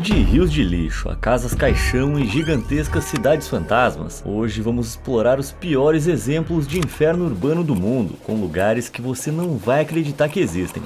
De rios de lixo a casas caixão e gigantescas cidades fantasmas, hoje vamos explorar os piores exemplos de inferno urbano do mundo, com lugares que você não vai acreditar que existem.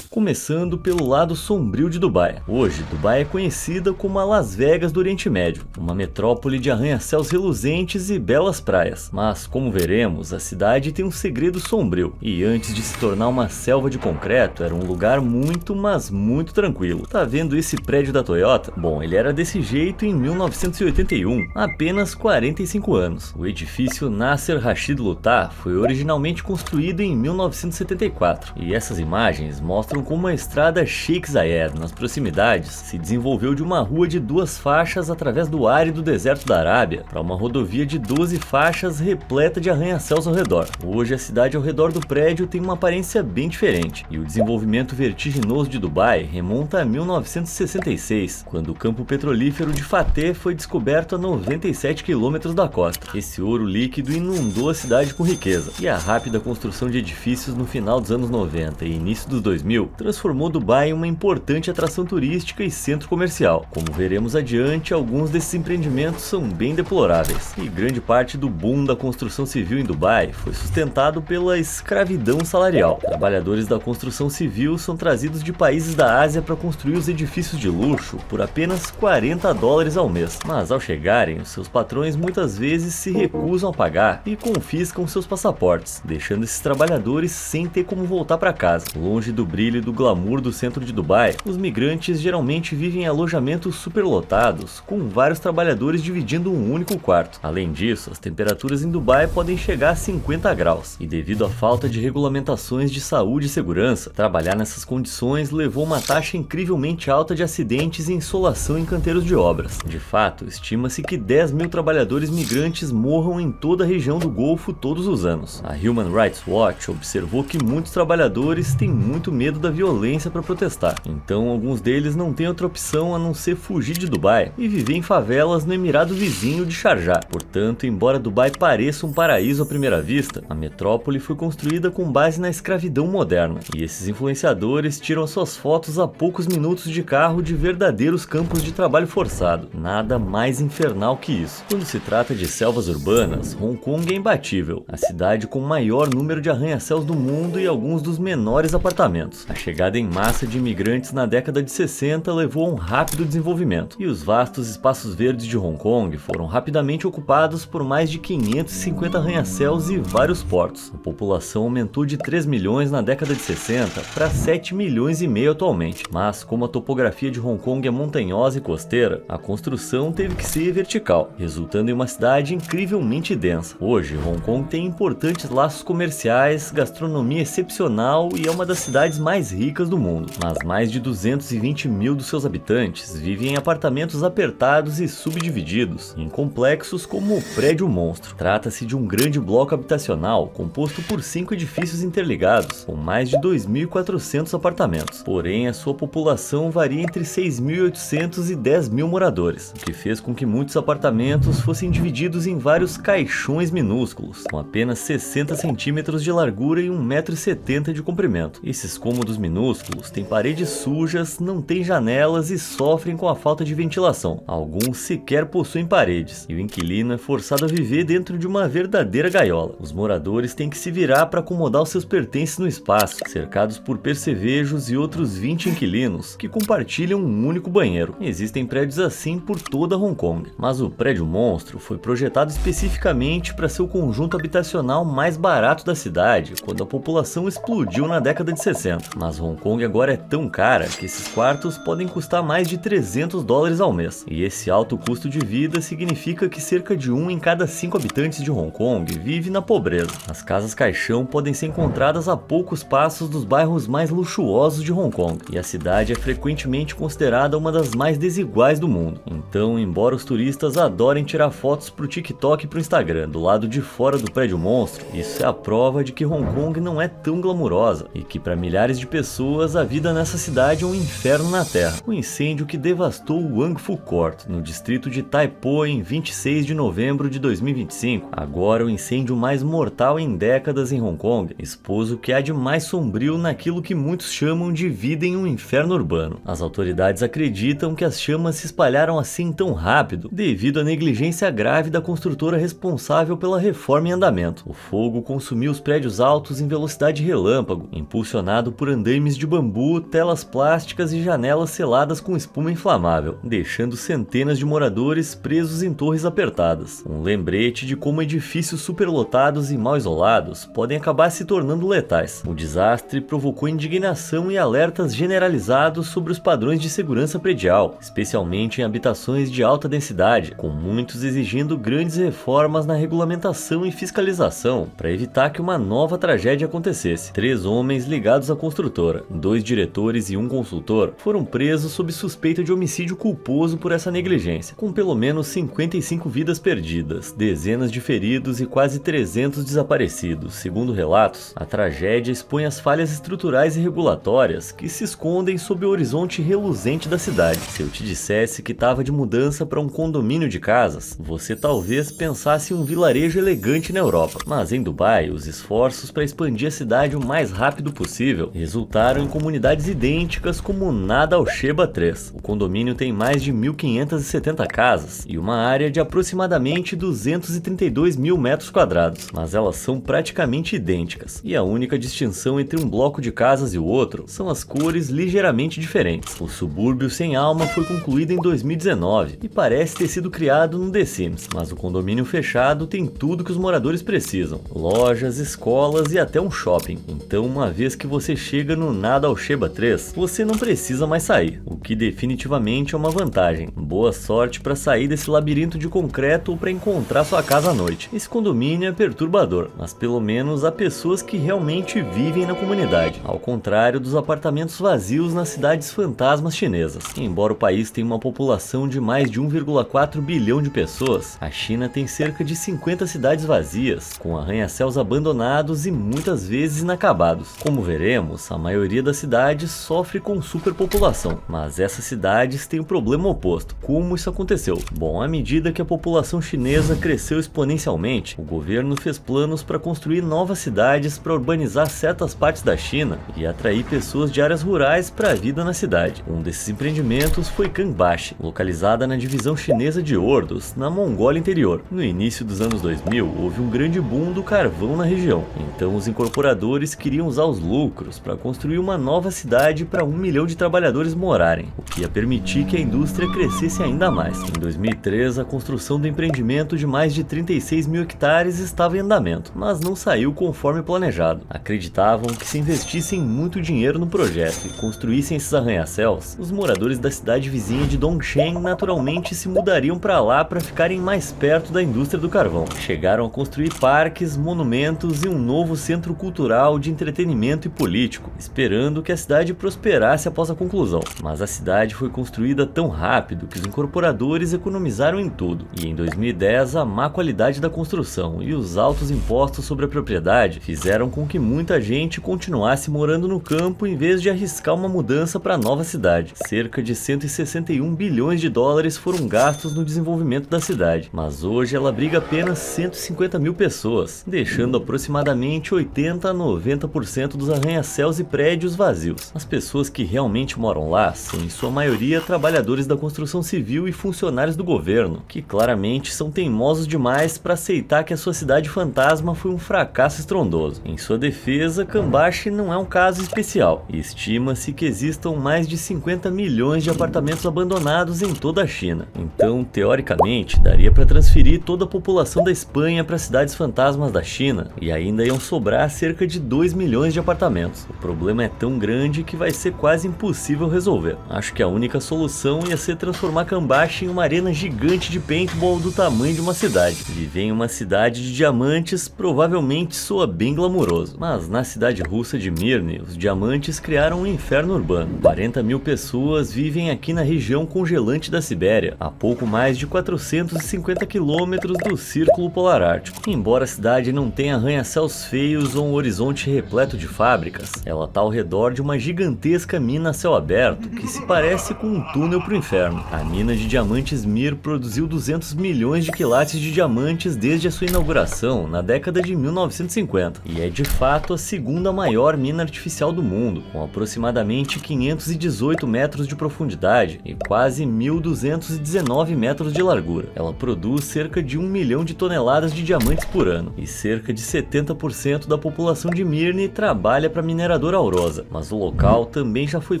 Começando pelo lado sombrio de Dubai. Hoje, Dubai é conhecida como a Las Vegas do Oriente Médio, uma metrópole de arranha-céus reluzentes e belas praias. Mas, como veremos, a cidade tem um segredo sombrio, e antes de se tornar uma selva de concreto, era um lugar muito, mas muito tranquilo. Tá vendo esse prédio da Toyota? Bom, ele era desse jeito em 1981, há apenas 45 anos. O edifício Nasser Rashid Lutar foi originalmente construído em 1974, e essas imagens mostram como a estrada Sheikh Zayed, nas proximidades, se desenvolveu de uma rua de 2 faixas através do árido deserto da Arábia para uma rodovia de 12 faixas repleta de arranha-céus ao redor. Hoje a cidade ao redor do prédio tem uma aparência bem diferente, e o desenvolvimento vertiginoso de Dubai remonta a 1966, quando o campo petrolífero de Fateh foi descoberto a 97 km da costa. Esse ouro líquido inundou a cidade com riqueza, e a rápida construção de edifícios no final dos anos 90 e início dos 2000 transformou Dubai em uma importante atração turística e centro comercial. Como veremos adiante, alguns desses empreendimentos são bem deploráveis, e grande parte do boom da construção civil em Dubai foi sustentado pela escravidão salarial. Trabalhadores da construção civil são trazidos de países da Ásia para construir os edifícios de luxo por apenas $40 ao mês, mas ao chegarem, os seus patrões muitas vezes se recusam a pagar e confiscam seus passaportes, deixando esses trabalhadores sem ter como voltar para casa. Longe do brilho e do glamour do centro de Dubai, os migrantes geralmente vivem em alojamentos superlotados, com vários trabalhadores dividindo um único quarto. Além disso, as temperaturas em Dubai podem chegar a 50 graus, e devido à falta de regulamentações de saúde e segurança, trabalhar nessas condições levou uma taxa incrivelmente alta de acidentes e insolação em canteiros de obras. De fato, estima-se que 10 mil trabalhadores migrantes morram em toda a região do Golfo todos os anos. A Human Rights Watch observou que muitos trabalhadores têm muito medo da violência para protestar, então alguns deles não têm outra opção a não ser fugir de Dubai e viver em favelas no emirado vizinho de Sharjah. Portanto, embora Dubai pareça um paraíso à primeira vista, a metrópole foi construída com base na escravidão moderna, e esses influenciadores tiram suas fotos a poucos minutos de carro de verdadeiros campos de trabalho forçado. Nada mais infernal que isso. Quando se trata de selvas urbanas, Hong Kong é imbatível, a cidade com o maior número de arranha-céus do mundo e alguns dos menores apartamentos. A chegada em massa de imigrantes na década de 60 levou a um rápido desenvolvimento, e os vastos espaços verdes de Hong Kong foram rapidamente ocupados por mais de 550 arranha-céus e vários portos. A população aumentou de 3 milhões na década de 60 para 7 milhões e meio atualmente, mas como a topografia de Hong Kong é montanhosa e costeira, a construção teve que ser vertical, resultando em uma cidade incrivelmente densa. Hoje, Hong Kong tem importantes laços comerciais, gastronomia excepcional e é uma das cidades mais ricas do mundo, mas mais de 220 mil dos seus habitantes vivem em apartamentos apertados e subdivididos em complexos como o Prédio Monstro. Trata-se de um grande bloco habitacional composto por 5 edifícios interligados, com mais de 2.400 apartamentos, porém a sua população varia entre 6.800 e 10 mil moradores, o que fez com que muitos apartamentos fossem divididos em vários caixões minúsculos, com apenas 60 centímetros de largura e 1,70 m de comprimento. Esses cômodos minúsculos têm paredes sujas, não têm janelas e sofrem com a falta de ventilação. Alguns sequer possuem paredes, e o inquilino é forçado a viver dentro de uma verdadeira gaiola. Os moradores têm que se virar para acomodar os seus pertences no espaço, cercados por percevejos e outros 20 inquilinos que compartilham um único banheiro. Existem prédios assim por toda Hong Kong, mas o Prédio Monstro foi projetado especificamente para ser o conjunto habitacional mais barato da cidade quando a população explodiu na década de 60. Mas Hong Kong agora é tão cara que esses quartos podem custar mais de $300 ao mês. E esse alto custo de vida significa que cerca de 1 em cada 5 habitantes de Hong Kong vive na pobreza. As casas caixão podem ser encontradas a poucos passos dos bairros mais luxuosos de Hong Kong, e a cidade é frequentemente considerada uma das mais desiguais do mundo. Então, embora os turistas adorem tirar fotos pro TikTok e pro Instagram do lado de fora do Prédio Monstro, isso é a prova de que Hong Kong não é tão glamurosa e que para milhares de pessoas, a vida nessa cidade é um inferno na Terra. O incêndio que devastou o Wangfu Court, no distrito de Tai Po, em 26 de novembro de 2025. Agora o incêndio mais mortal em décadas em Hong Kong, expôs o que há de mais sombrio naquilo que muitos chamam de vida em um inferno urbano. As autoridades acreditam que as chamas se espalharam assim tão rápido devido à negligência grave da construtora responsável pela reforma em andamento. O fogo consumiu os prédios altos em velocidade relâmpago, impulsionado por andaimes de bambu, telas plásticas e janelas seladas com espuma inflamável, deixando centenas de moradores presos em torres apertadas. Um lembrete de como edifícios superlotados e mal isolados podem acabar se tornando letais. O desastre provocou indignação e alertas generalizados sobre os padrões de segurança predial, especialmente em habitações de alta densidade, com muitos exigindo grandes reformas na regulamentação e fiscalização para evitar que uma nova tragédia acontecesse. 3 homens ligados à construtora, 2 diretores e 1 consultor, foram presos sob suspeita de homicídio culposo por essa negligência, com pelo menos 55 vidas perdidas, dezenas de feridos e quase 300 desaparecidos. Segundo relatos, a tragédia expõe as falhas estruturais e regulatórias que se escondem sob o horizonte reluzente da cidade. Se eu te dissesse que estava de mudança para um condomínio de casas, você talvez pensasse em um vilarejo elegante na Europa. Mas em Dubai, os esforços para expandir a cidade o mais rápido possível resultaram em comunidades idênticas como Nada Al Sheba 3. O condomínio tem mais de 1.570 casas e uma área de aproximadamente 232 mil metros quadrados, mas elas são praticamente idênticas, e a única distinção entre um bloco de casas e o outro são as cores ligeiramente diferentes. O subúrbio sem alma foi concluído em 2019 e parece ter sido criado no The Sims, mas o condomínio fechado tem tudo que os moradores precisam: lojas, escolas e até um shopping. Então, uma vez que você chega no Nada Al Sheba 3, você não precisa mais sair, o que definitivamente é uma vantagem. Boa sorte para sair desse labirinto de concreto ou para encontrar sua casa à noite. Esse condomínio é perturbador, mas pelo menos há pessoas que realmente vivem na comunidade, ao contrário dos apartamentos vazios nas cidades fantasmas chinesas. Embora o país tenha uma população de mais de 1,4 bilhão de pessoas, a China tem cerca de 50 cidades vazias, com arranha-céus abandonados e muitas vezes inacabados. Como veremos, a maioria das cidades sofre com superpopulação, mas essas cidades têm o problema oposto. Como isso aconteceu? Bom, à medida que a população chinesa cresceu exponencialmente, o governo fez planos para construir novas cidades para urbanizar certas partes da China e atrair pessoas de áreas rurais para a vida na cidade. Um desses empreendimentos foi Kangbashi, localizada na divisão chinesa de Ordos, na Mongólia Interior. No início dos anos 2000, houve um grande boom do carvão na região, então os incorporadores queriam usar os lucros para construir uma nova cidade para 1 milhão de trabalhadores morarem, o que ia permitir que a indústria crescesse ainda mais. Em 2003, a construção do empreendimento de mais de 36 mil hectares estava em andamento, mas não saiu conforme planejado. Acreditavam que se investissem muito dinheiro no projeto e construíssem esses arranha-céus, os moradores da cidade vizinha de Dongsheng naturalmente se mudariam para lá para ficarem mais perto da indústria do carvão. Chegaram a construir parques, monumentos e um novo centro cultural, de entretenimento e político, esperando que a cidade prosperasse após a conclusão. Mas a cidade foi construída tão rápido que os incorporadores economizaram em tudo, e em 2010 a má qualidade da construção e os altos impostos sobre a propriedade fizeram com que muita gente continuasse morando no campo em vez de arriscar uma mudança para a nova cidade. Cerca de 161 bilhões de dólares foram gastos no desenvolvimento da cidade, mas hoje ela abriga apenas 150 mil pessoas, deixando aproximadamente 80 a 90% dos arranha-céus e prédios vazios. As pessoas que realmente moram lá são em sua maioria trabalhadores da construção civil e funcionários do governo, que claramente são teimosos demais para aceitar que a sua cidade fantasma foi um fracasso estrondoso. Em sua defesa, Kangbashi não é um caso especial, e estima-se que existam mais de 50 milhões de apartamentos abandonados em toda a China. Então, teoricamente, daria para transferir toda a população da Espanha para cidades fantasmas da China, e ainda iam sobrar cerca de 2 milhões de apartamentos. O problema é tão grande que vai ser quase impossível resolver. Acho que a única solução ia ser transformar Kangbashi em uma arena gigante de paintball do tamanho de uma cidade. Viver em uma cidade de diamantes provavelmente soa bem glamuroso, mas na cidade russa de Mirny, os diamantes criaram um inferno urbano. 40 mil pessoas vivem aqui na região congelante da Sibéria, a pouco mais de 450 quilômetros do Círculo Polar Ártico. Embora a cidade não tenha arranha-céus feios ou um horizonte repleto de fábricas, ela Ela está ao redor de uma gigantesca mina a céu aberto que se parece com um túnel para o inferno. A mina de diamantes Mir produziu 200 milhões de quilates de diamantes desde a sua inauguração na década de 1950 e é de fato a segunda maior mina artificial do mundo, com aproximadamente 518 metros de profundidade e quase 1.219 metros de largura. Ela produz cerca de 1 milhão de toneladas de diamantes por ano e cerca de 70% da população de Mirny trabalha para a mineradora Aurosa, mas o local também já foi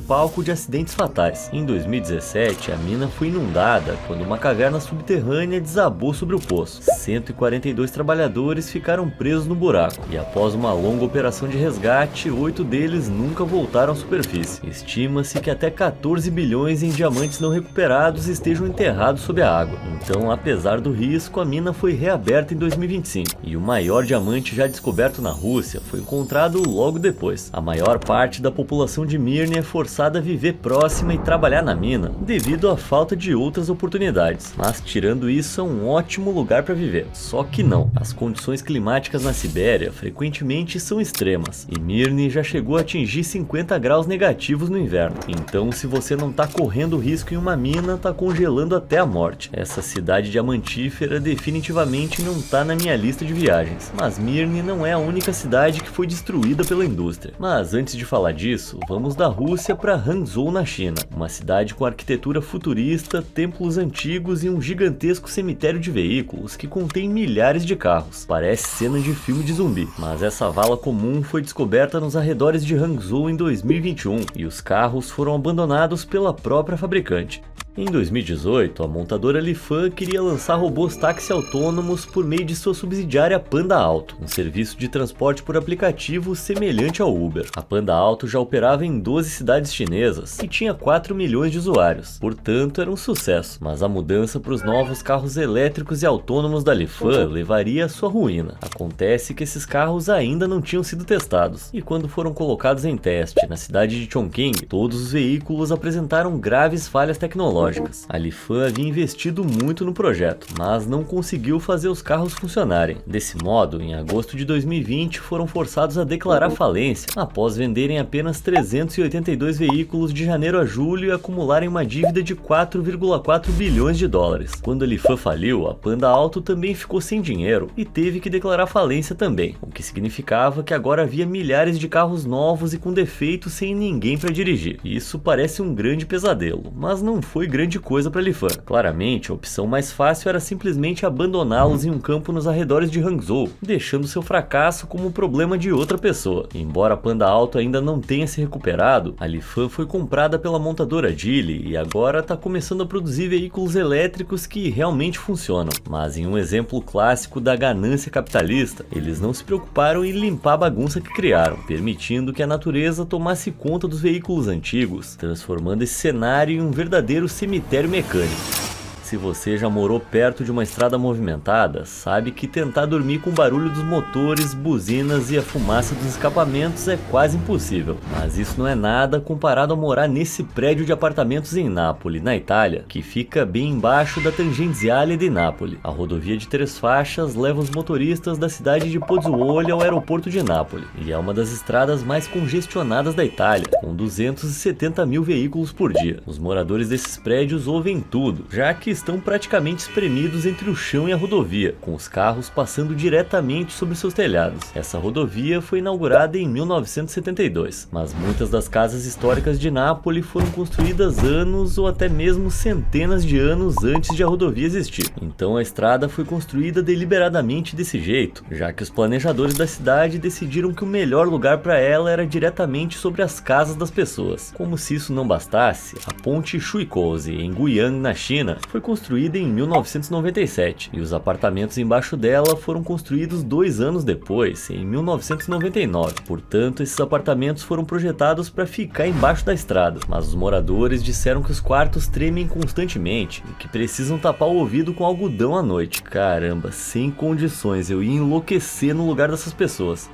palco de acidentes fatais. Em 2017, a mina foi inundada quando uma caverna subterrânea desabou sobre o poço. 142 trabalhadores ficaram presos no buraco e após uma longa operação de resgate, 8 deles nunca voltaram à superfície. Estima-se que até 14 bilhões em diamantes não recuperados estejam enterrados sob a água. Então, apesar do risco, a mina foi reaberta em 2025 e o maior diamante já descoberto na Rússia foi encontrado logo depois. A maior parte da população de Mirny é forçada a viver próxima e trabalhar na mina devido à falta de outras oportunidades, mas tirando isso é um ótimo lugar para viver. Só que não, as condições climáticas na Sibéria frequentemente são extremas e Mirny já chegou a atingir 50 graus negativos no inverno. Então, se você não está correndo risco em uma mina, está congelando até a morte. Essa cidade diamantífera definitivamente não está na minha lista de viagens, mas Mirny não é a única cidade que foi destruída pela indústria. Mas antes de falar disso, vamos da Rússia para Hangzhou, na China, uma cidade com arquitetura futurista, templos antigos e um gigantesco cemitério de veículos que contém milhares de carros. Parece cena de filme de zumbi, mas essa vala comum foi descoberta nos arredores de Hangzhou em 2021 e os carros foram abandonados pela própria fabricante. Em 2018, a montadora Lifan queria lançar robôs táxi autônomos por meio de sua subsidiária Panda Auto, um serviço de transporte por aplicativo semelhante ao Uber. A Panda Auto já operava em 12 cidades chinesas e tinha 4 milhões de usuários, portanto era um sucesso, mas a mudança para os novos carros elétricos e autônomos da Lifan levaria à sua ruína. Acontece que esses carros ainda não tinham sido testados, e quando foram colocados em teste na cidade de Chongqing, todos os veículos apresentaram graves falhas tecnológicas. A Lifan havia investido muito no projeto, mas não conseguiu fazer os carros funcionarem. Desse modo, em agosto de 2020, foram forçados a declarar falência, após venderem apenas 382 veículos de janeiro a julho e acumularem uma dívida de 4,4 bilhões de dólares. Quando a Lifan faliu, a Panda Auto também ficou sem dinheiro e teve que declarar falência também, o que significava que agora havia milhares de carros novos e com defeitos sem ninguém para dirigir. Isso parece um grande pesadelo, mas não foi grande coisa para Lifan. Claramente, a opção mais fácil era simplesmente abandoná-los em um campo nos arredores de Hangzhou, deixando seu fracasso como um problema de outra pessoa. Embora a Panda Auto ainda não tenha se recuperado, a Lifan foi comprada pela montadora Geely e agora está começando a produzir veículos elétricos que realmente funcionam. Mas em um exemplo clássico da ganância capitalista, eles não se preocuparam em limpar a bagunça que criaram, permitindo que a natureza tomasse conta dos veículos antigos, transformando esse cenário em um verdadeiro cemitério mecânico. Se você já morou perto de uma estrada movimentada, sabe que tentar dormir com o barulho dos motores, buzinas e a fumaça dos escapamentos é quase impossível. Mas isso não é nada comparado a morar nesse prédio de apartamentos em Nápoles, na Itália, que fica bem embaixo da Tangenziale di Napoli. A rodovia de 3 faixas leva os motoristas da cidade de Pozzuoli ao aeroporto de Nápoles, e é uma das estradas mais congestionadas da Itália, com 270 mil veículos por dia. Os moradores desses prédios ouvem tudo, já que estão praticamente espremidos entre o chão e a rodovia, com os carros passando diretamente sobre seus telhados. Essa rodovia foi inaugurada em 1972, mas muitas das casas históricas de Nápoles foram construídas anos ou até mesmo centenas de anos antes de a rodovia existir. Então a estrada foi construída deliberadamente desse jeito, já que os planejadores da cidade decidiram que o melhor lugar para ela era diretamente sobre as casas das pessoas. Como se isso não bastasse, a ponte Shuikozi, em Guiyang, na China, foi construída em 1997 e os apartamentos embaixo dela foram construídos 2 anos depois, em 1999. Portanto, esses apartamentos foram projetados para ficar embaixo da estrada, mas os moradores disseram que os quartos tremem constantemente e que precisam tapar o ouvido com algodão à noite. Caramba, sem condições, eu ia enlouquecer no lugar dessas pessoas.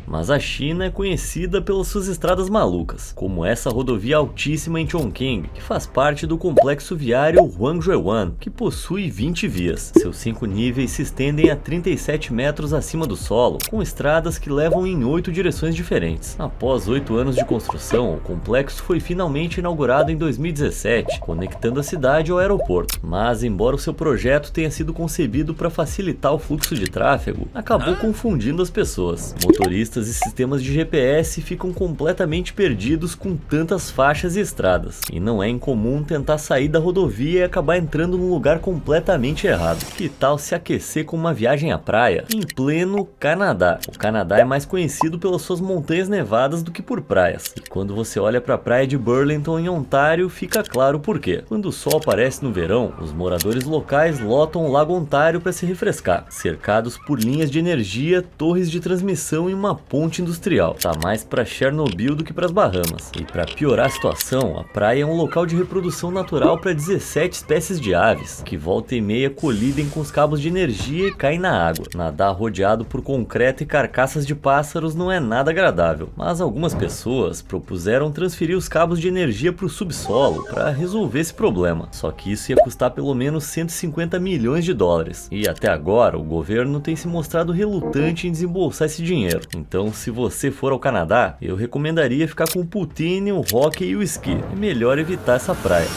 mas a China é conhecida pelas suas estradas malucas, como essa rodovia altíssima em Chongqing, que faz parte do complexo viário Huangzhuan, que possui 20 vias. Seus 5 níveis se estendem a 37 metros acima do solo, com estradas que levam em 8 direções diferentes. Após 8 anos de construção, o complexo foi finalmente inaugurado em 2017, conectando a cidade ao aeroporto. Mas, embora o seu projeto tenha sido concebido para facilitar o fluxo de tráfego, acabou confundindo as pessoas. Motoristas e sistemas de GPS ficam completamente perdidos com tantas faixas e estradas, e não é incomum tentar sair da rodovia e acabar entrando num lugar completamente errado. Que tal se aquecer com uma viagem à praia em pleno Canadá? O Canadá é mais conhecido pelas suas montanhas nevadas do que por praias, e quando você olha para a praia de Burlington em Ontário, fica claro por quê. Quando o sol aparece no verão, os moradores locais lotam o Lago Ontário para se refrescar, cercados por linhas de energia, torres de transmissão e uma ponte industrial. Tá mais para Chernobyl do que para as Bahamas. E para piorar a situação, a praia é um local de reprodução natural para 17 espécies de aves, que volta e meia colidem com os cabos de energia e caem na água. Nadar rodeado por concreto e carcaças de pássaros não é nada agradável, mas algumas pessoas propuseram transferir os cabos de energia para o subsolo para resolver esse problema. Só que isso ia custar pelo menos 150 milhões de dólares. E até agora, o governo tem se mostrado relutante em desembolsar esse dinheiro. Então, se você for ao Canadá, eu recomendaria ficar com o poutine, o hockey e o esqui. É melhor evitar essa praia.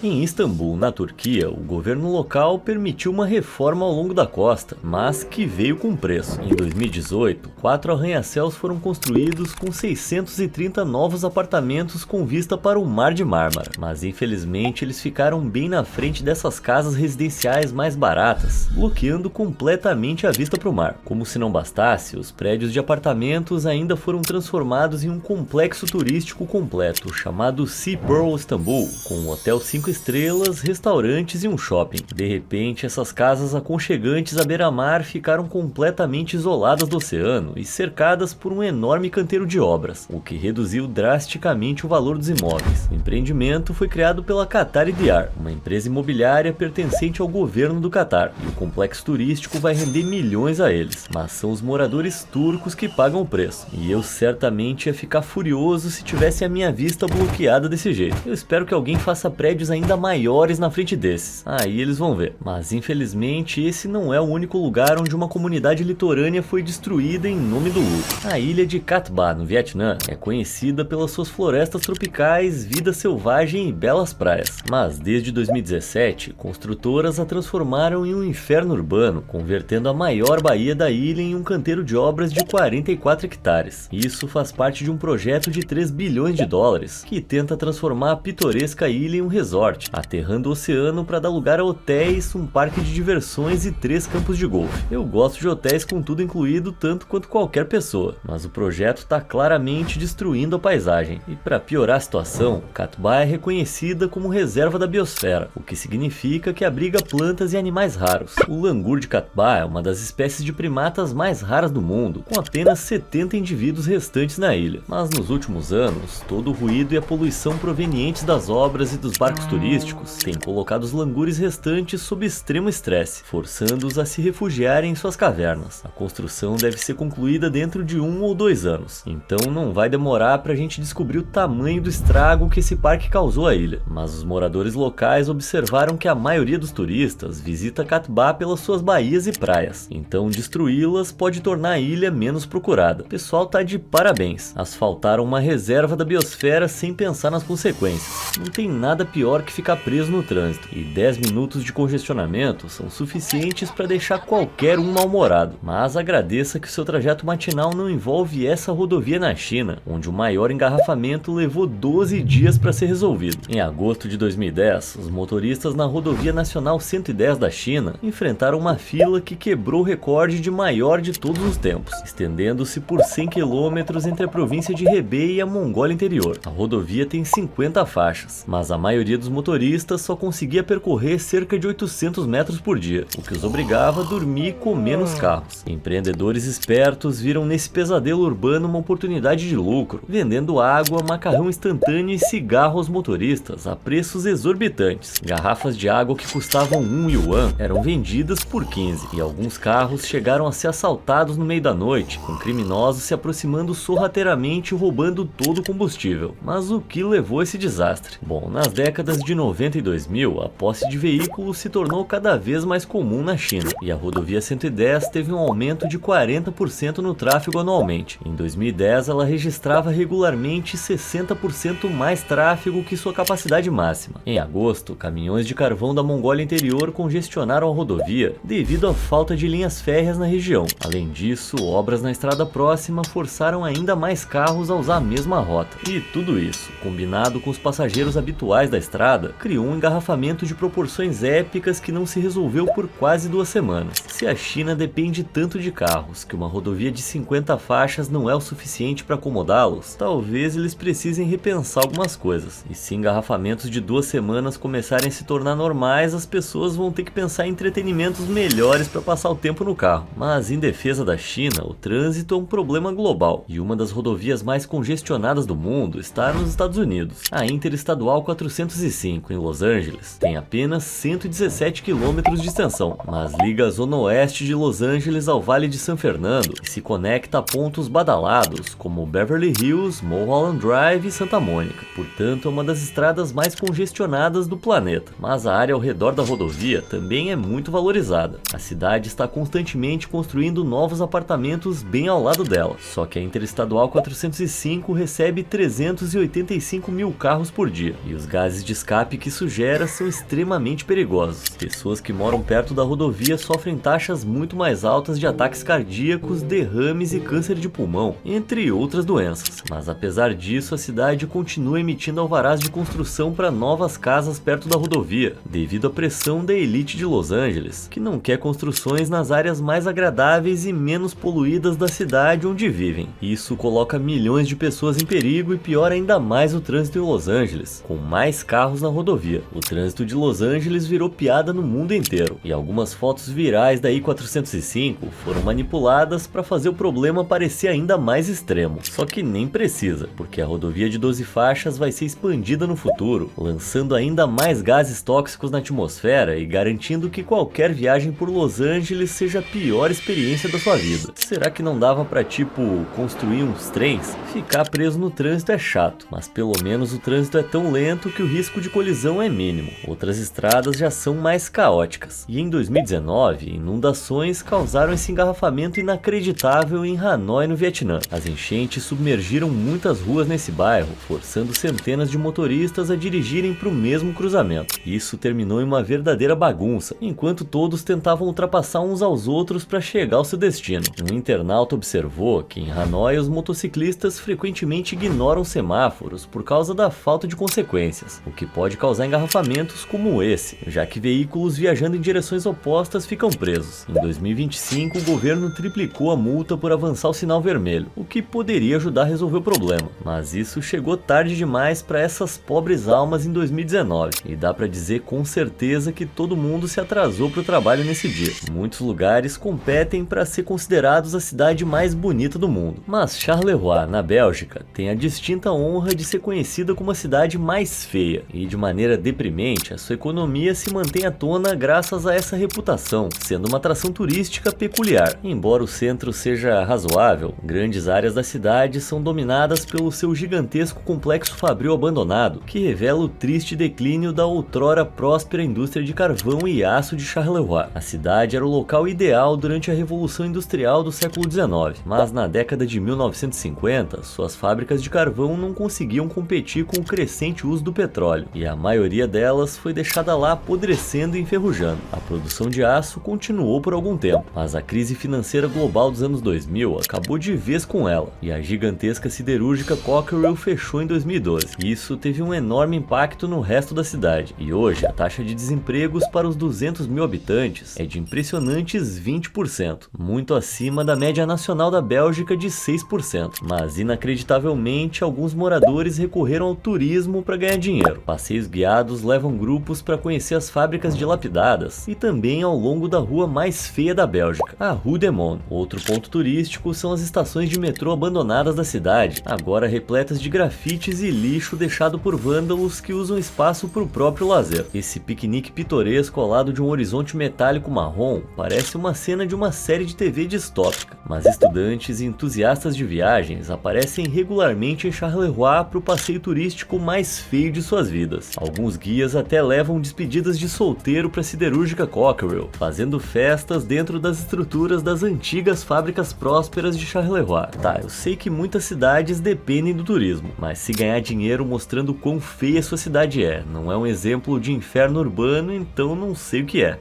Em Istambul, na Turquia, o governo local permitiu uma reforma ao longo da costa, mas que veio com preço. Em 2018, 4 arranha-céus foram construídos com 630 novos apartamentos com vista para o Mar de Mármara, mas infelizmente eles ficaram bem na frente dessas casas residenciais mais baratas, bloqueando completamente a vista para o mar. Como se não bastasse, os prédios de apartamentos ainda foram transformados em um complexo turístico completo, chamado Sea Pearl Istambul, com um hotel 5 estrelas, restaurantes e um shopping. De repente, essas casas aconchegantes à beira-mar ficaram completamente isoladas do oceano e cercadas por um enorme canteiro de obras, o que reduziu drasticamente o valor dos imóveis. O empreendimento foi criado pela Qatar Idiar, uma empresa imobiliária pertencente ao governo do Qatar, e o complexo turístico vai render milhões a eles, mas são os moradores turcos que pagam o preço. E eu certamente ia ficar furioso se tivesse a minha vista bloqueada desse jeito. Eu espero que alguém faça prédios ainda maiores na frente desses. Aí eles vão ver. Mas infelizmente esse não é o único lugar onde uma comunidade litorânea foi destruída em nome do luto. A ilha de Cat Ba, no Vietnã, é conhecida pelas suas florestas tropicais, vida selvagem e belas praias. Mas desde 2017, construtoras a transformaram em um inferno urbano, convertendo a maior baía da ilha em um canteiro de obras de 44 hectares. Isso faz parte de um projeto de 3 bilhões de dólares, que tenta transformar a pitoresca ilha em um resort, aterrando o oceano para dar lugar a hotéis, um parque de diversões e 3 campos de golfe. Eu gosto de hotéis com tudo incluído tanto quanto qualquer pessoa, mas o projeto está claramente destruindo a paisagem. E para piorar a situação, Cat Ba é reconhecida como reserva da biosfera, o que significa que abriga plantas e animais raros. O langur de Cat Ba é uma das espécies de primatas mais raras do mundo, com apenas 70 indivíduos restantes na ilha. Mas nos últimos anos, todo o ruído e a poluição provenientes das obras e dos barcos turísticos têm colocado os langures restantes sob extremo estresse, forçando-os a se refugiarem em suas cavernas. A construção deve ser concluída dentro de 1 ou 2 anos, então não vai demorar pra gente descobrir o tamanho do estrago que esse parque causou à ilha. Mas os moradores locais observaram que a maioria dos turistas visita Cat Ba pelas suas baías e praias, então destruí-las pode tornar a ilha menos procurada. O pessoal tá de parabéns, asfaltaram uma reserva da biosfera sem pensar nas consequências. Não tem nada pior que ficar preso no trânsito, e 10 minutos de congestionamento são suficientes para deixar qualquer um mal-humorado. Mas agradeça que seu trajeto matinal não envolve essa rodovia na China, onde o maior engarrafamento levou 12 dias para ser resolvido. Em agosto de 2010, os motoristas na rodovia nacional 110 da China enfrentaram uma fila que quebrou o recorde de maior de todos os tempos, estendendo-se por 100 km entre a província de Hebei e a Mongólia Interior. A rodovia tem 50 faixas, mas a maioria dos motoristas só conseguia percorrer cerca de 800 metros por dia, o que os obrigava a dormir e comer nos carros. Empreendedores espertos viram nesse pesadelo urbano uma oportunidade de lucro, vendendo água, macarrão instantâneo e cigarro aos motoristas a preços exorbitantes. Garrafas de água que custavam 1 yuan eram vendidas por 15, e alguns carros chegaram a ser assaltados no meio da noite, com criminosos se aproximando sorrateiramente e roubando todo o combustível. Mas o que levou a esse desastre? Bom, nas décadas de 90 e 2000, a posse de veículos se tornou cada vez mais comum na China, e a rodovia 110 teve um aumento de 40% no tráfego anualmente. Em 2010, ela registrava regularmente 60% mais tráfego que sua capacidade máxima. Em agosto, caminhões de carvão da Mongólia Interior congestionaram a rodovia devido à falta de linhas férreas na região. Além disso, obras na estrada próxima forçaram ainda mais carros a usar a mesma rota. E tudo isso, combinado com os passageiros habituais da estrada, criou um engarrafamento de proporções épicas que não se resolveu por quase 2 semanas. Se a China depende tanto de carros que uma rodovia de 50 faixas não é o suficiente para acomodá-los, talvez eles precisem repensar algumas coisas. E se engarrafamentos de 2 semanas começarem a se tornar normais, as pessoas vão ter que pensar em entretenimentos melhores para passar o tempo no carro. Mas em defesa da China, o trânsito é um problema global, e uma das rodovias mais congestionadas do mundo está nos Estados Unidos. A Interestadual 405 em Los Angeles tem apenas 117 quilômetros de extensão, mas liga a zona oeste de Los Angeles ao Vale de San Fernando e se conecta a pontos badalados como Beverly Hills, Mulholland Drive e Santa Mônica. Portanto, é uma das estradas mais congestionadas do planeta. Mas a área ao redor da rodovia também é muito valorizada. A cidade está constantemente construindo novos apartamentos bem ao lado dela. Só que a Interestadual 405 recebe 385 mil carros por dia, e os gases de escape que isso gera são extremamente perigosos. Pessoas que moram perto da rodovia sofrem taxas muito mais altas de ataques cardíacos, derrames e câncer de pulmão, entre outras doenças. Mas apesar disso, a cidade continua emitindo alvarás de construção para novas casas perto da rodovia, devido à pressão da elite de Los Angeles, que não quer construções nas áreas mais agradáveis e menos poluídas da cidade onde vivem. Isso coloca milhões de pessoas em perigo e piora ainda mais o trânsito em Los Angeles, com mais carros na rodovia. O trânsito de Los Angeles virou piada no mundo inteiro, e algumas fotos virais da I-405 foram manipuladas para fazer o problema parecer ainda mais extremo. Só que nem precisa, porque a rodovia de 12 faixas vai ser expandida no futuro, lançando ainda mais gases tóxicos na atmosfera e garantindo que qualquer viagem por Los Angeles seja a pior experiência da sua vida. Será que não dava pra, tipo, construir uns trens? Ficar preso no trânsito é chato, mas pelo menos o trânsito é tão lento que o risco de colisão é mínimo. Outras estradas já são mais caóticas. E em 2019, inundações causaram esse engarrafamento inacreditável em Hanoi, no Vietnã. As enchentes submergiram muitas ruas nesse bairro, forçando centenas de motoristas a dirigirem para o mesmo cruzamento. Isso terminou em uma verdadeira bagunça, enquanto todos tentavam ultrapassar uns aos outros para chegar ao seu destino. Um internauta observou que em Hanoi os motociclistas frequentemente ignoram semáforos por causa da falta de consequências, o que pode causar engarrafamentos como esse, já que veículos viajando em direções opostas ficam presos. Em 2025, o governo triplicou a multa por avançar o sinal vermelho, o que poderia ajudar a resolver o problema, mas isso chegou tarde demais para essas pobres almas em 2019, e dá para dizer com certeza que todo mundo se atrasou para o trabalho nesse dia. Muitos lugares competem para ser considerados a cidade mais bonita do mundo, mas Charleroi, na Bélgica, tem a distinta honra de ser conhecida como a cidade mais feia, e de maneira deprimente, a sua economia se mantém à tona graças a essa reputação, sendo uma atração turística peculiar. Embora o centro seja razoável, grandes áreas da cidade são dominadas pelo seu gigantesco complexo fabril abandonado, que revela o triste declínio da outrora próspera indústria de carvão e aço de Charleroi. A cidade era o local ideal durante a Revolução Industrial do século XIX, mas na década de 1950, suas fábricas de carvão não conseguiam competir com o crescente uso do petróleo, e a maioria delas foi deixada lá apodrecendo e enferrujando. A produção de aço continuou por algum tempo, mas a crise financeira global dos anos 2000 acabou de vez com ela, e a gigantesca siderúrgica Cockerill fechou em 2012. Isso teve um enorme impacto no resto da cidade, e hoje a taxa de desempregos para os 200 mil habitantes é de impressionantes 20%, muito acima da média nacional da Bélgica de 6%. Mas inacreditavelmente, alguns moradores recorreram ao turismo para ganhar dinheiro. Passeios guiados levam grupos para conhecer as fábricas dilapidadas e também ao longo da rua mais feia da Bélgica, a Rue de Mont. Outro ponto turístico são as estações de metrô abandonadas da cidade, agora repletas de grafites e lixo deixado por vândalos que usam espaço para o próprio lazer. Esse piquenique pitoresco ao lado de um horizonte metálico marrom parece uma cena de uma série de TV distópica, mas estudantes e entusiastas de viagens aparecem regularmente em Charleroi para o passeio turístico mais feio de suas vidas. Alguns guias até levam despedidas de solteiro para a siderúrgica Cockerill, fazendo festas dentro das estruturas das antigas fábricas prósperas de Charleroi. Tá, eu sei que muitas cidades dependem do turismo, mas se ganhar dinheiro mostrando quão feia sua cidade é, não é um exemplo de inferno urbano, então não sei o que é.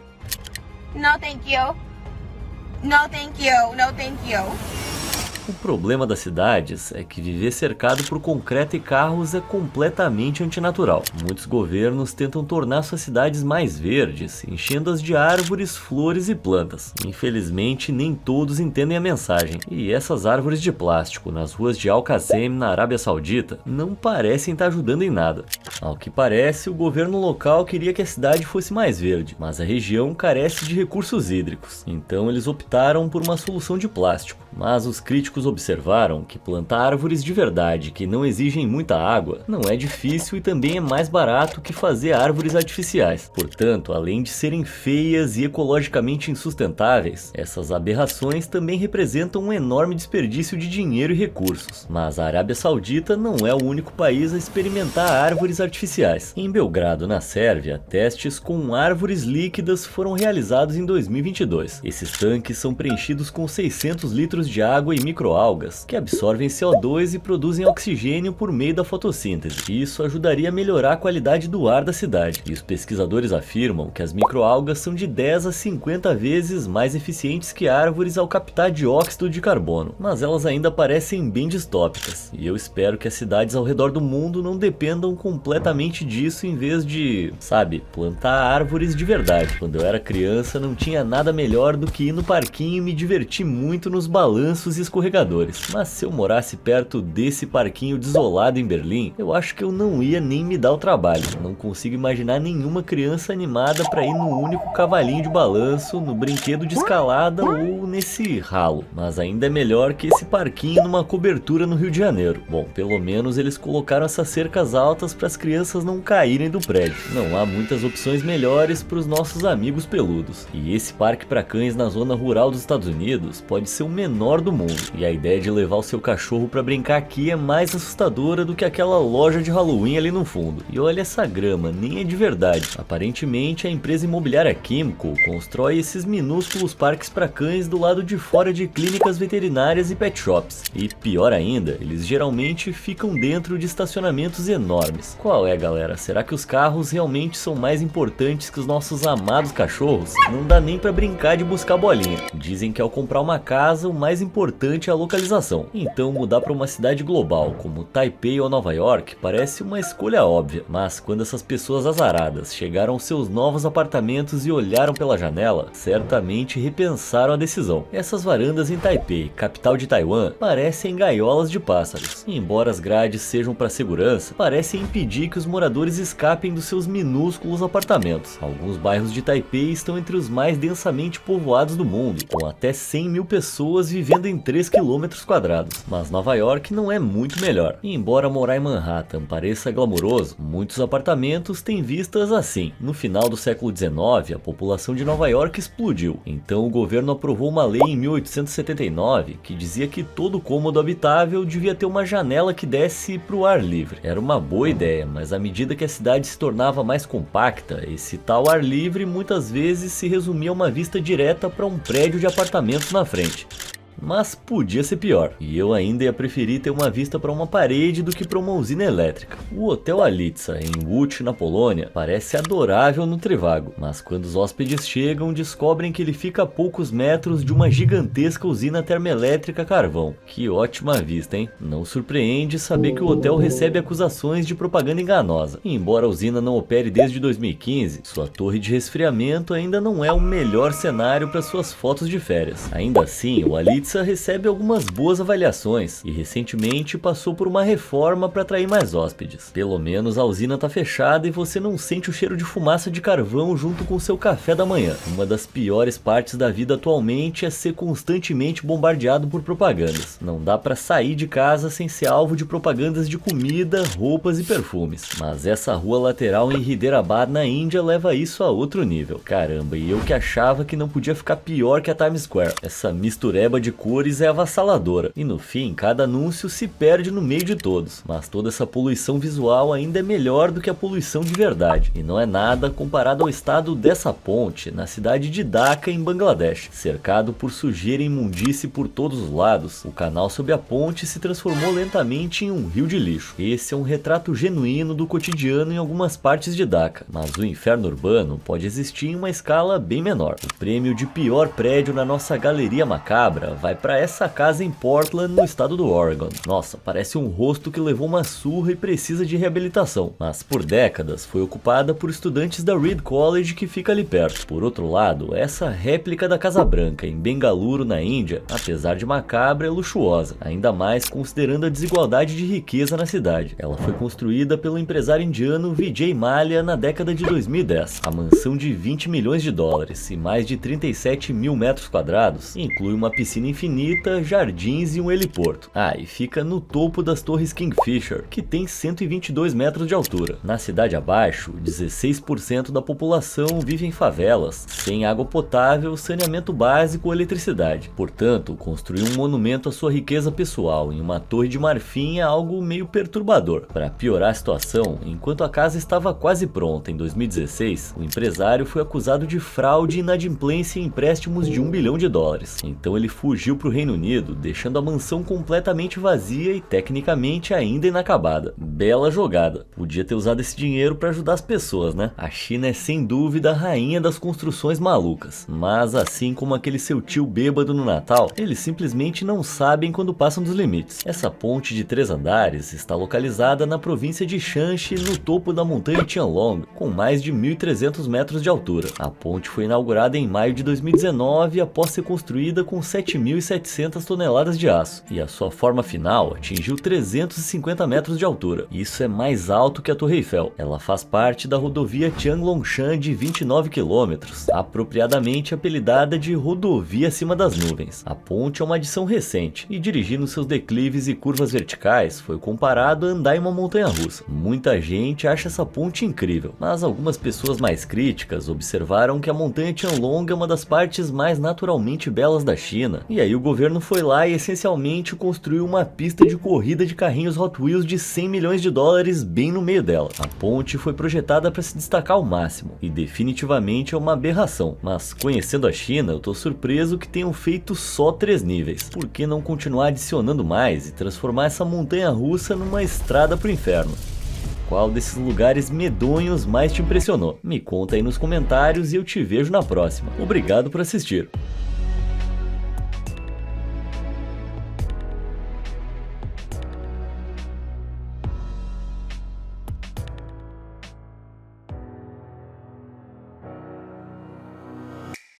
No, thank you. No, thank you. No, thank you. O problema das cidades é que viver cercado por concreto e carros é completamente antinatural. Muitos governos tentam tornar suas cidades mais verdes, enchendo-as de árvores, flores e plantas. Infelizmente, nem todos entendem a mensagem. E essas árvores de plástico nas ruas de Al Qasem, na Arábia Saudita, não parecem estar ajudando em nada. Ao que parece, o governo local queria que a cidade fosse mais verde, mas a região carece de recursos hídricos. Então eles optaram por uma solução de plástico. Mas os críticos observaram que plantar árvores de verdade que não exigem muita água não é difícil e também é mais barato que fazer árvores artificiais. Portanto, além de serem feias e ecologicamente insustentáveis, essas aberrações também representam um enorme desperdício de dinheiro e recursos. Mas a Arábia Saudita não é o único país a experimentar árvores artificiais. Em Belgrado, na Sérvia, testes com árvores líquidas foram realizados em 2022. Esses tanques são preenchidos com 600 litros de água e microalgas, que absorvem CO2 e produzem oxigênio por meio da fotossíntese. Isso ajudaria a melhorar a qualidade do ar da cidade. E os pesquisadores afirmam que as microalgas são de 10 a 50 vezes mais eficientes que árvores ao captar dióxido de carbono. Mas elas ainda parecem bem distópicas. E eu espero que as cidades ao redor do mundo não dependam completamente disso em vez de, sabe, plantar árvores de verdade. Quando eu era criança não tinha nada melhor do que ir no parquinho e me divertir muito nos balanços e escorregadores. Mas se eu morasse perto desse parquinho desolado em Berlim, eu acho que eu não ia nem me dar o trabalho. Não consigo imaginar nenhuma criança animada para ir no único cavalinho de balanço, no brinquedo de escalada ou nesse ralo. Mas ainda é melhor que esse parquinho numa cobertura no Rio de Janeiro. Bom, pelo menos eles colocaram essas cercas altas para as crianças não caírem do prédio. Não há muitas opções melhores para os nossos amigos peludos. E esse parque para cães na zona rural dos Estados Unidos pode ser o menor do mundo. E a ideia de levar o seu cachorro para brincar aqui é mais assustadora do que aquela loja de Halloween ali no fundo. E olha essa grama, nem é de verdade. Aparentemente a empresa imobiliária Kimco constrói esses minúsculos parques para cães do lado de fora de clínicas veterinárias e pet shops. E pior ainda, eles geralmente ficam dentro de estacionamentos enormes. Qual é, galera? Será que os carros realmente são mais importantes que os nossos amados cachorros? Não dá nem para brincar de buscar bolinha. Dizem que ao comprar uma casa, o mais importante é a localização. Então mudar para uma cidade global como Taipei ou Nova York parece uma escolha óbvia. Mas quando essas pessoas azaradas chegaram aos seus novos apartamentos e olharam pela janela, certamente repensaram a decisão. Essas varandas em Taipei, capital de Taiwan, parecem gaiolas de pássaros. E embora as grades sejam para segurança, parecem impedir que os moradores escapem dos seus minúsculos apartamentos. Alguns bairros de Taipei estão entre os mais densamente povoados do mundo, com até 100 mil pessoas vivendo em 3 km². Mas Nova York não é muito melhor. E embora morar em Manhattan pareça glamouroso, muitos apartamentos têm vistas assim. No final do século XIX, a população de Nova York explodiu. Então o governo aprovou uma lei em 1879 que dizia que todo cômodo habitável devia ter uma janela que desse para o ar livre. Era uma boa ideia, mas à medida que a cidade se tornava mais compacta, esse tal ar livre muitas vezes se resumia a uma vista direta para um prédio de apartamentos na frente. Mas podia ser pior, e eu ainda ia preferir ter uma vista para uma parede do que para uma usina elétrica. O Hotel Alitza, em Łódź, na Polônia, parece adorável no Trivago, mas quando os hóspedes chegam, descobrem que ele fica a poucos metros de uma gigantesca usina termoelétrica a carvão. Que ótima vista, hein? Não surpreende saber que o hotel recebe acusações de propaganda enganosa. E embora a usina não opere desde 2015, sua torre de resfriamento ainda não é o melhor cenário para suas fotos de férias. Ainda assim, o Alitza Pizza recebe algumas boas avaliações e recentemente passou por uma reforma para atrair mais hóspedes. Pelo menos a usina tá fechada e você não sente o cheiro de fumaça de carvão junto com o seu café da manhã. Uma das piores partes da vida atualmente é ser constantemente bombardeado por propagandas. Não dá para sair de casa sem ser alvo de propagandas de comida, roupas e perfumes. Mas essa rua lateral em Hyderabad, na Índia, leva isso a outro nível. Caramba, e eu que achava que não podia ficar pior que a Times Square. Essa mistureba de cores é avassaladora. E no fim, cada anúncio se perde no meio de todos. Mas toda essa poluição visual ainda é melhor do que a poluição de verdade. E não é nada comparado ao estado dessa ponte, na cidade de Dhaka, em Bangladesh. Cercado por sujeira e imundície por todos os lados, o canal sob a ponte se transformou lentamente em um rio de lixo. Esse é um retrato genuíno do cotidiano em algumas partes de Dhaka. Mas o inferno urbano pode existir em uma escala bem menor. O prêmio de pior prédio na nossa galeria macabra vai para essa casa em Portland, no estado do Oregon. Nossa, parece um rosto que levou uma surra e precisa de reabilitação, mas por décadas foi ocupada por estudantes da Reed College, que fica ali perto. Por outro lado, essa réplica da Casa Branca em Bengaluru, na Índia, apesar de macabra, é luxuosa, ainda mais considerando a desigualdade de riqueza na cidade. Ela foi construída pelo empresário indiano Vijay Mallya na década de 2010. A mansão de 20 milhões de dólares e mais de 37 mil metros quadrados inclui uma piscina infinita, jardins e um heliporto. Ah, e fica no topo das torres Kingfisher, que tem 122 metros de altura. Na cidade abaixo, 16% da população vive em favelas, sem água potável, saneamento básico ou eletricidade. Portanto, construir um monumento à sua riqueza pessoal em uma torre de marfim é algo meio perturbador. Para piorar a situação, enquanto a casa estava quase pronta em 2016, o empresário foi acusado de fraude e inadimplência em empréstimos de $1 bilhão. Então ele fugiu para o Reino Unido, deixando a mansão completamente vazia e tecnicamente ainda inacabada. Bela jogada. Podia ter usado esse dinheiro para ajudar as pessoas, né? A China é sem dúvida a rainha das construções malucas. Mas assim como aquele seu tio bêbado no Natal, eles simplesmente não sabem quando passam dos limites. Essa ponte de 3 andares está localizada na província de Shanxi, no topo da montanha Tianlong, com mais de 1.300 metros de altura. A ponte foi inaugurada em maio de 2019 após ser construída com 7.700 toneladas de aço, e a sua forma final atingiu 350 metros de altura. Isso é mais alto que a Torre Eiffel. Ela faz parte da rodovia Tianlongshan de 29 km, apropriadamente apelidada de Rodovia Acima das Nuvens. A ponte é uma adição recente, e dirigir nos seus declives e curvas verticais foi comparado a andar em uma montanha-russa. Muita gente acha essa ponte incrível, mas algumas pessoas mais críticas observaram que a montanha Tianlong é uma das partes mais naturalmente belas da China, e aí o governo foi lá e essencialmente construiu uma pista de corrida de carrinhos Hot Wheels de 100 milhões de dólares bem no meio dela. A ponte foi projetada para se destacar ao máximo, e definitivamente é uma aberração, mas conhecendo a China, eu tô surpreso que tenham feito só 3 níveis. Por que não continuar adicionando mais e transformar essa montanha-russa numa estrada pro inferno? Qual desses lugares medonhos mais te impressionou? Me conta aí nos comentários e eu te vejo na próxima. Obrigado por assistir.